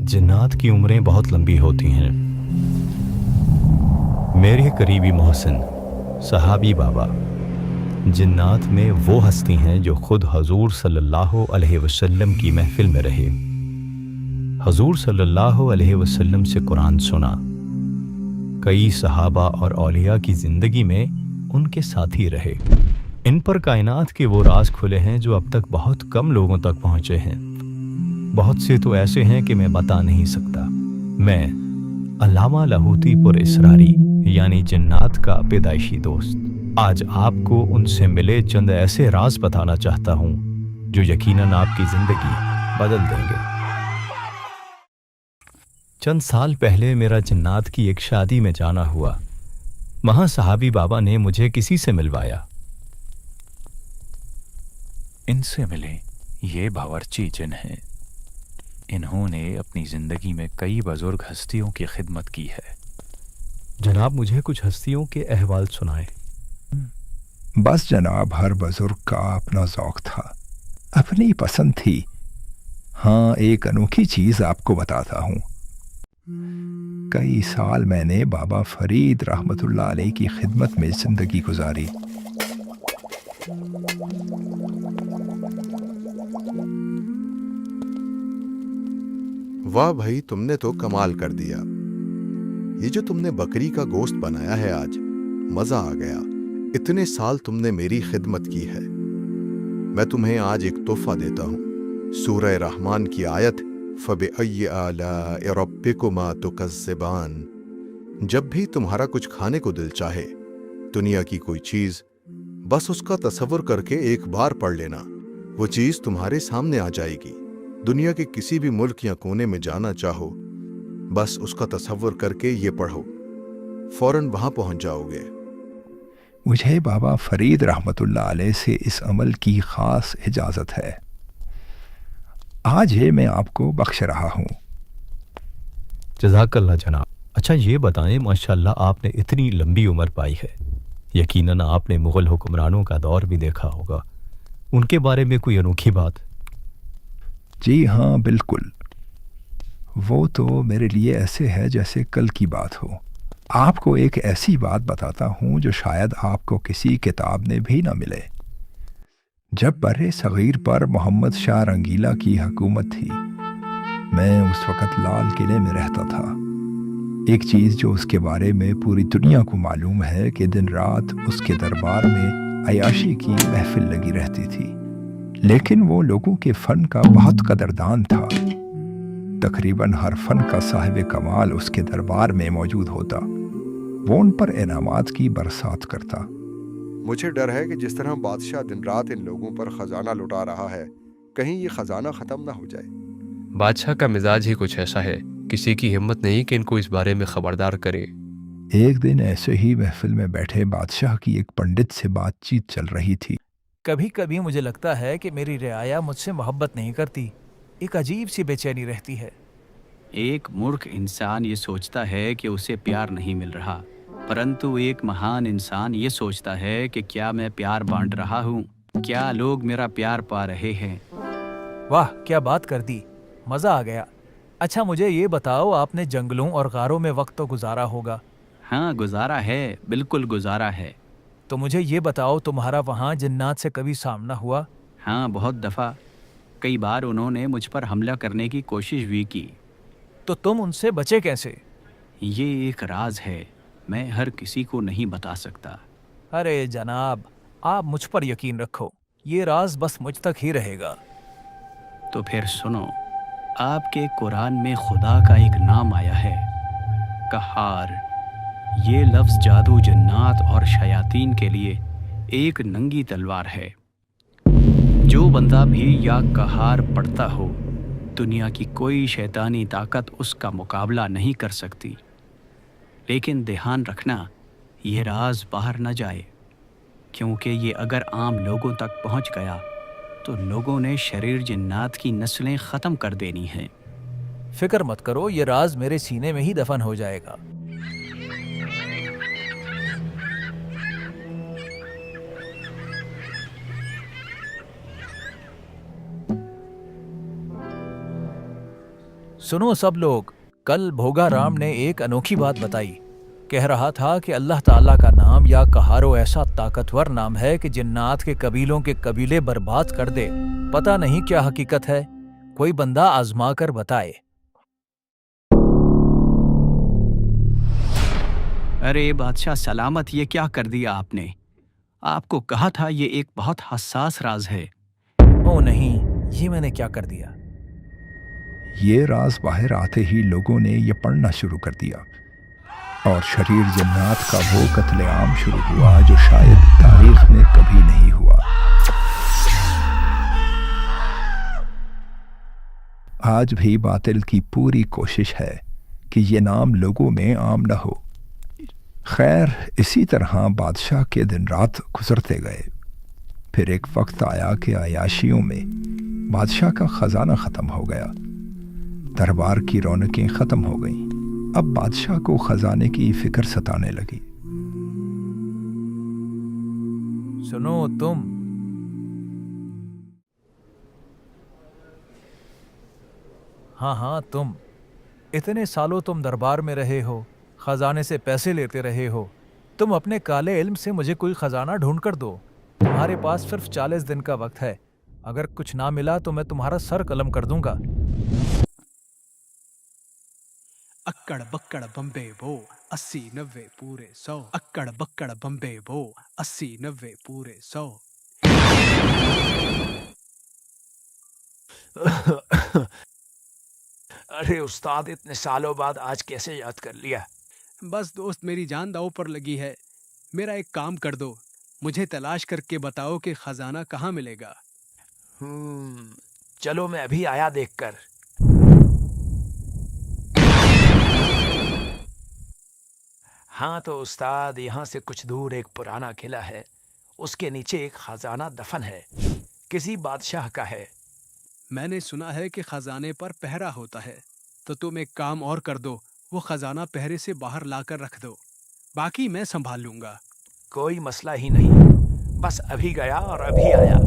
जिन्नात की उम्रें बहुत लंबी होती हैं। मेरे करीबी मोहसिन सहाबी बाबा जिन्नात में वो हस्ती हैं जो खुद हजूर सल्लल्लाहु अलैहि वसल्लम की महफिल में रहे, हजूर सल्लल्लाहु अलैहि वसल्लम से कुरान सुना, कई सहाबा और औलिया की जिंदगी में उनके साथी रहे। इन पर कायनात के वो राज खुले हैं जो अब तक बहुत कम लोगों तक पहुंचे हैं। बहुत से तो ऐसे हैं कि मैं बता नहीं सकता। मैं अल्लामा लाहौती पुर इसरारी यानी जिन्नात का पैदाइशी दोस्त आज आपको उनसे मिले चंद ऐसे राज बताना चाहता हूँ जो यकीनन आपकी जिंदगी बदल देंगे। चंद साल पहले मेरा जिन्नात की एक शादी में जाना हुआ। वहां सहाबी बाबा ने मुझे किसी से मिलवाया। इनसे मिले, ये बावर्ची जिन हैं। इन्होंने अपनी जिंदगी में कई बुजुर्ग हस्तियों की खिदमत की है। जनाब मुझे कुछ हस्तियों के अहवाल सुनाए। बस जनाब, हर बुजुर्ग का अपना ज़ौक़ था, अपनी पसंद थी। हाँ, एक अनोखी चीज़ आपको बताता हूँ। कई साल मैंने बाबा फरीद रहमतुल्लाह अलैह की खिदमत में ज़िंदगी गुजारी। वाह भाई, तुमने तो कमाल कर दिया। ये जो तुमने बकरी का गोश्त बनाया है आज, मजा आ गया। इतने साल तुमने मेरी खिदमत की है। मैं तुम्हें आज एक तोहफा देता हूँ। सूरह रहमान की आयत फबिअय्यि आलाइ रब्बिकुमा तुकज़्ज़िबान। जब भी तुम्हारा कुछ खाने को दिल चाहे, दुनिया की कोई चीज, बस उसका तसव्वुर करके एक बार पढ़ लेना, वो चीज तुम्हारे सामने आ जाएगी। दुनिया के किसी भी मुल्क या कोने में जाना चाहो, बस उसका तसव्वुर करके ये पढ़ो, फौरन वहां पहुंच जाओगे। मुझे बाबा फरीद रहमतुल्लाह अलैह से इस अमल की ख़ास इजाज़त है। आज ये मैं आपको बख्श रहा हूँ। जज़ाकल्लाह जनाब। अच्छा ये बताएं, माशाल्लाह आपने इतनी लंबी उम्र पाई है। यकीनन आपने मुग़ल हुक्मरानों का दौर भी देखा होगा। उनके बारे में कोई अनोखी बात? जी हाँ, बिल्कुल। वो तो मेरे लिए ऐसे है जैसे कल की बात हो। आपको एक ऐसी बात बताता हूँ जो शायद आपको किसी किताब में भी ना मिले। जब बर्रे सग़ीर पर मोहम्मद शाह रंगीला की हुकूमत थी, मैं उस वक़्त लाल किले में रहता था। एक चीज़ जो उसके बारे में पूरी दुनिया को मालूम है कि दिन रात उसके दरबार में अयाशी की महफिल लगी रहती थी, लेकिन वो लोगों के फ़न का बहुत कदरदान था। तकरीबन हर फ़न का साहिब कमाल उसके दरबार में मौजूद होता। वो उन पर इनामात की बरसात करता। मुझे डर है कि जिस तरह बादशाह दिन रात इन लोगों पर खजाना लुटा रहा है, कहीं ये खजाना खत्म ना हो जाए। बादशाह का मिजाज ही कुछ ऐसा है, किसी की हिम्मत नहीं कि इनको इस बारे में खबरदार करे। एक दिन ऐसे ही महफिल में बैठे बादशाह की एक पंडित से बातचीत चल रही थी। कभी कभी मुझे लगता है कि मेरी रियाया मुझसे मोहब्बत नहीं करती। एक अजीब सी बेचैनी रहती है। एक मूर्ख इंसान ये सोचता है कि उसे प्यार नहीं मिल रहा, परंतु एक महान इंसान ये सोचता है कि क्या मैं प्यार बांट रहा हूँ, क्या लोग मेरा प्यार पा रहे हैं। वाह, क्या बात कर दी, मज़ा आ गया। अच्छा मुझे ये बताओ, आपने जंगलों और गारों में वक्त तो गुजारा होगा? हाँ, गुजारा है, बिल्कुल गुजारा है। तो मुझे ये बताओ, तुम्हारा वहाँ जिन्नात से कभी सामना हुआ? हाँ, बहुत दफ़ा। कई बार उन्होंने मुझ पर हमला करने की कोशिश भी की। तो तुम उनसे बचे कैसे? ये एक राज है, मैं हर किसी को नहीं बता सकता। अरे जनाब, आप मुझ पर यकीन रखो, ये राज बस मुझ तक ही रहेगा। तो फिर सुनो, आपके कुरान में खुदा का एक नाम आया है, कहार। ये लफ्ज़ जादू, जन्नात और शयातीन के लिए एक नंगी तलवार है। जो बंदा भी या कहार पढ़ता हो, दुनिया की कोई शैतानी ताकत उसका मुकाबला नहीं कर सकती। लेकिन ध्यान रखना, ये राज बाहर न जाए, क्योंकि ये अगर आम लोगों तक पहुंच गया तो लोगों ने शरीर जिन्नात की नस्लें ख़त्म कर देनी हैं। फिक्र मत करो, ये राज मेरे सीने में ही दफन हो जाएगा। सुनो सब लोग, कल भोगा राम ने एक अनोखी बात बताई। कह रहा था कि अल्लाह ताला का नाम या कहारो ऐसा ताकतवर नाम है कि जिन्नात के कबीलों के कबीले बर्बाद कर दे। पता नहीं क्या हकीकत है, कोई बंदा आजमा कर बताए। अरे बादशाह सलामत, ये क्या कर दिया आपने? आपको कहा था ये एक बहुत हसास राज है। ओ नहीं, ये मैंने क्या कर दिया? ये राज बाहर आते ही लोगों ने ये पढ़ना शुरू कर दिया और शरीर जन्नात का वो कत्लेआम शुरू हुआ जो शायद तारीख में कभी नहीं हुआ। आज भी बातिल की पूरी कोशिश है कि ये नाम लोगों में आम न हो। खैर, इसी तरह बादशाह के दिन रात गुजरते गए। फिर एक वक्त आया कि अयाशियों में बादशाह का खजाना ख़त्म हो गया। दरबार की रौनकें ख़त्म हो गईं। अब बादशाह को खजाने की फिक्र सताने लगी। सुनो तुम, हाँ तुम, इतने सालों तुम दरबार में रहे हो, खजाने से पैसे लेते रहे हो। तुम अपने काले इल्म से मुझे कोई खजाना ढूंढ कर दो। तुम्हारे पास सिर्फ 40 दिन का वक्त है। अगर कुछ ना मिला तो मैं तुम्हारा सर कलम कर दूंगा। अक्कड़ बक्कड़ बम्बे बो 80 90 पूरे 100। अक्कड़ बक्कड़ बम्बे बो 80 90 पूरे 100। अरे उस्ताद, इतने सालों बाद आज कैसे याद कर लिया? बस दोस्त, मेरी जान दांव पर लगी है। मेरा एक काम कर दो, मुझे तलाश करके बताओ कि खजाना कहाँ मिलेगा। चलो मैं अभी आया देखकर। हाँ तो उस्ताद, यहाँ से कुछ दूर एक पुराना किला है। उसके नीचे एक खजाना दफन है, किसी बादशाह का है। मैंने सुना है कि खजाने पर पहरा होता है, तो तुम एक काम और कर दो, वो खजाना पहरे से बाहर लाकर रख दो, बाकी मैं संभाल लूंगा। कोई मसला ही नहीं, बस अभी गया और अभी आया।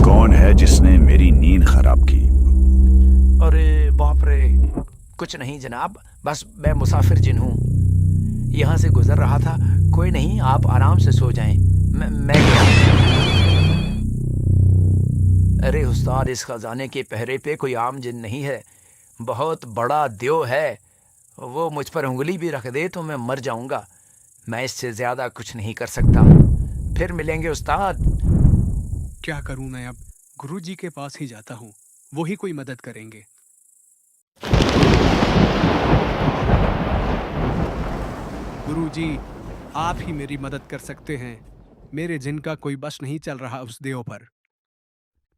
कौन है जिसने मेरी नींद खराब की? अरे बाप रे, कुछ नहीं जनाब, बस मैं मुसाफिर जिन हूँ, यहाँ से गुजर रहा था। कोई नहीं, आप आराम से सो जाएं, मैं गया। अरे उस्ताद, इस खजाने के पहरे पे कोई आम जिन नहीं है, बहुत बड़ा द्यो है। वो मुझ पर उंगली भी रख दे तो मैं मर जाऊंगा। मैं इससे ज्यादा कुछ नहीं कर सकता। फिर मिलेंगे उस्ताद। क्या करूं मैं अब? गुरुजी के पास ही जाता हूँ, वो ही कोई मदद करेंगे। गुरुजी, आप ही मेरी मदद कर सकते हैं। मेरे जिन का कोई बस नहीं चल रहा उस देव पर।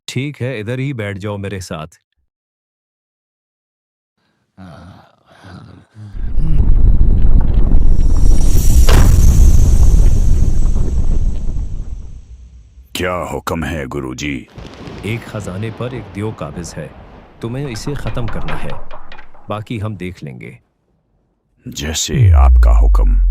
ठीक है, इधर ही बैठ जाओ मेरे साथ। क्या हुक्म है गुरुजी? एक खजाने पर एक दियो काबिज है, तुम्हें इसे खत्म करना है, बाकी हम देख लेंगे। जैसे आपका हुक्म।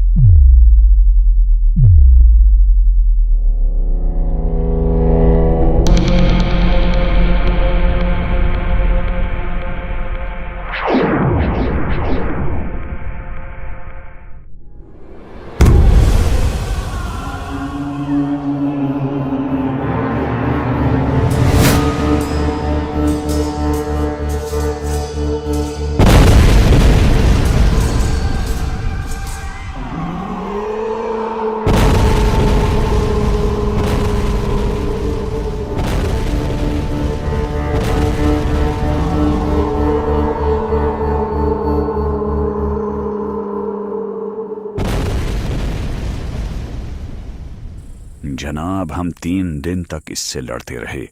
जनाब, हम 3 दिन तक इससे लड़ते रहे,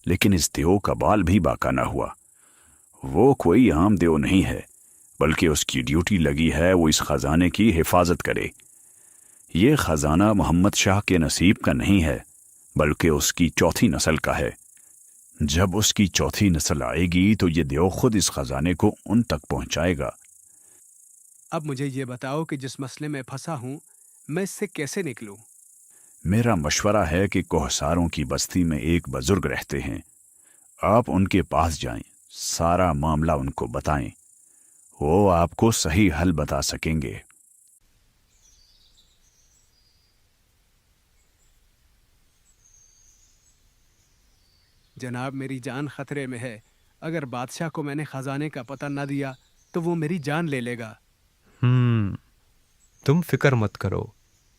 लेकिन इस देव का बाल भी बाका न हुआ। वो कोई आम देव नहीं है, बल्कि उसकी ड्यूटी लगी है वो इस खजाने की हिफाजत करे। ये खजाना मोहम्मद शाह के नसीब का नहीं है, बल्कि उसकी चौथी नस्ल का है। जब उसकी चौथी नस्ल आएगी तो ये देव खुद इस खजाने को उन तक पहुंचाएगा। اب مجھے یہ بتاؤ کہ جس مسئلے میں پھنسا ہوں میں اس سے کیسے نکلوں؟ میرا مشورہ ہے کہ کوہساروں کی بستی میں ایک بزرگ رہتے ہیں، آپ ان کے پاس جائیں، سارا معاملہ ان کو بتائیں، وہ آپ کو صحیح حل بتا سکیں گے۔ جناب میری جان خطرے میں ہے، اگر بادشاہ کو میں نے خزانے کا پتہ نہ دیا تو وہ میری جان لے لے گا۔ تم فکر مت کرو،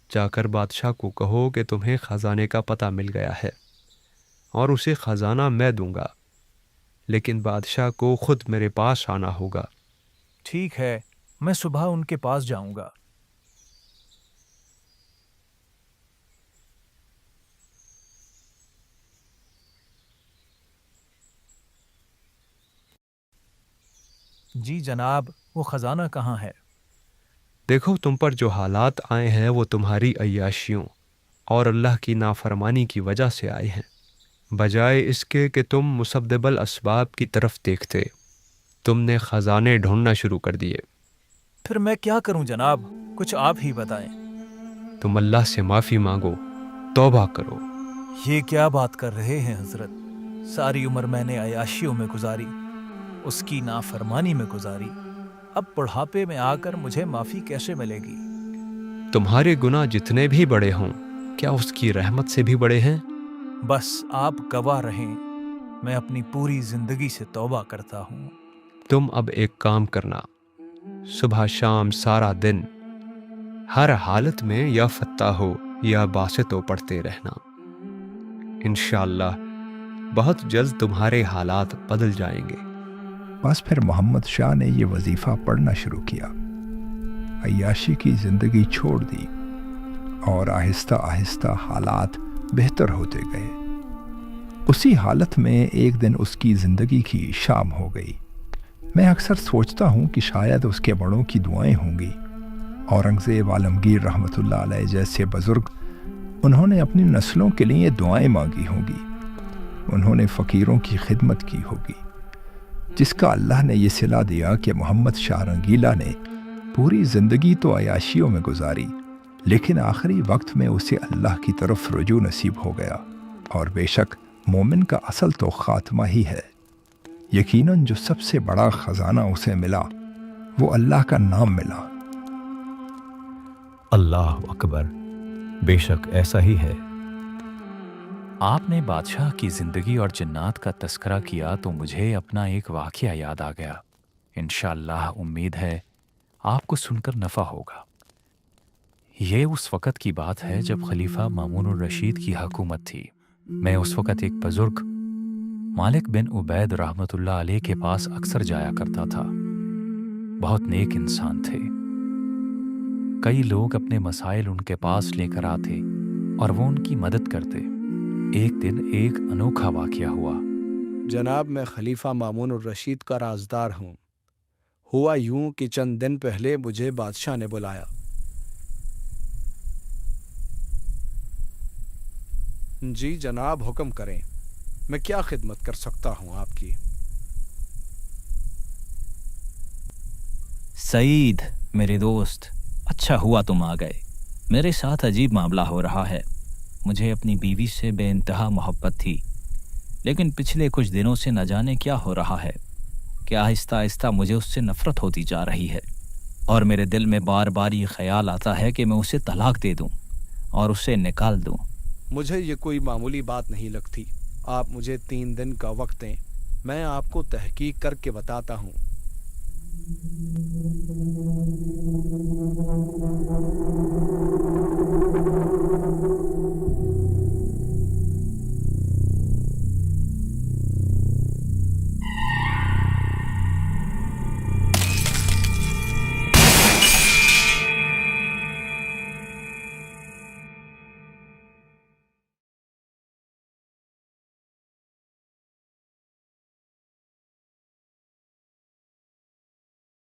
جا کر بادشاہ کو کہو کہ تمہیں خزانے کا پتہ مل گیا ہے اور اسے خزانہ میں دوں گا، لیکن بادشاہ کو خود میرے پاس آنا ہوگا۔ ٹھیک ہے، میں صبح ان کے پاس جاؤں گا۔ جی جناب، وہ خزانہ کہاں ہے؟ دیکھو، تم پر جو حالات آئے ہیں وہ تمہاری عیاشیوں اور اللہ کی نافرمانی کی وجہ سے آئے ہیں، بجائے اس کے کہ تم مسبب الاسباب کی طرف دیکھتے۔ تم نے خزانے ڈھونڈنا شروع کر دیے۔ پھر میں کیا کروں جناب؟ کچھ آپ ہی بتائیں۔ تم اللہ سے معافی مانگو، توبہ کرو۔ یہ کیا بات کر رہے ہیں حضرت؟ ساری عمر میں نے عیاشیوں میں گزاری، اس کی نافرمانی میں گزاری، اب بڑھاپے میں آ کر مجھے معافی کیسے ملے گی؟ تمہارے گناہ جتنے بھی بڑے ہوں، کیا اس کی رحمت سے بھی بڑے ہیں؟ بس آپ گواہ رہیں، میں اپنی پوری زندگی سے توبہ کرتا ہوں۔ تم اب ایک کام کرنا، صبح شام سارا دن ہر حالت میں یا فتح ہو یا باسط ہو پڑھتے رہنا۔ انشاءاللہ بہت جلد تمہارے حالات بدل جائیں گے۔ بس پھر محمد شاہ نے یہ وظیفہ پڑھنا شروع کیا، عیاشی کی زندگی چھوڑ دی اور آہستہ آہستہ حالات بہتر ہوتے گئے۔ اسی حالت میں ایک دن اس کی زندگی کی شام ہو گئی۔ میں اکثر سوچتا ہوں کہ شاید اس کے بڑوں کی دعائیں ہوں گی۔ اورنگزیب عالمگیر رحمۃ اللہ علیہ جیسے بزرگ، انہوں نے اپنی نسلوں کے لیے دعائیں مانگی ہوں گی، انہوں نے فقیروں کی خدمت کی ہوگی، جس کا اللہ نے یہ صلہ دیا کہ محمد شاہ رنگیلا نے پوری زندگی تو عیاشیوں میں گزاری، لیکن آخری وقت میں اسے اللہ کی طرف رجوع نصیب ہو گیا، اور بے شک مومن کا اصل تو خاتمہ ہی ہے۔ یقیناً جو سب سے بڑا خزانہ اسے ملا وہ اللہ کا نام ملا۔ اللہ اکبر، بے شک ایسا ہی ہے۔ آپ نے بادشاہ کی زندگی اور جنات کا تذکرہ کیا تو مجھے اپنا ایک واقعہ یاد آ گیا۔ انشاءاللہ امید ہے آپ کو سن کر نفع ہوگا۔ یہ اس وقت کی بات ہے جب خلیفہ مامون الرشید کی حکومت تھی۔ میں اس وقت ایک بزرگ مالک بن عبید رحمۃ اللہ علیہ کے پاس اکثر جایا کرتا تھا۔ بہت نیک انسان تھے۔ کئی لوگ اپنے مسائل ان کے پاس لے کر آتے اور وہ ان کی مدد کرتے۔ ایک دن ایک انوکھا واقعہ ہوا۔ جناب، میں خلیفہ مامون الرشید کا رازدار ہوں۔ ہوا یوں کہ چند دن پہلے مجھے بادشاہ نے بلایا۔ جی جناب، حکم کریں، میں کیا خدمت کر سکتا ہوں آپ کی؟ سعید میرے دوست، اچھا ہوا تم آ گئے۔ میرے ساتھ عجیب معاملہ ہو رہا ہے۔ مجھے اپنی بیوی سے بے انتہا محبت تھی، لیکن پچھلے کچھ دنوں سے نہ جانے کیا ہو رہا ہے کہ آہستہ آہستہ مجھے اس سے نفرت ہوتی جا رہی ہے، اور میرے دل میں بار بار یہ خیال آتا ہے کہ میں اسے طلاق دے دوں اور اسے نکال دوں۔ مجھے یہ کوئی معمولی بات نہیں لگتی۔ آپ مجھے 3 دن کا وقت دیں، میں آپ کو تحقیق کر کے بتاتا ہوں۔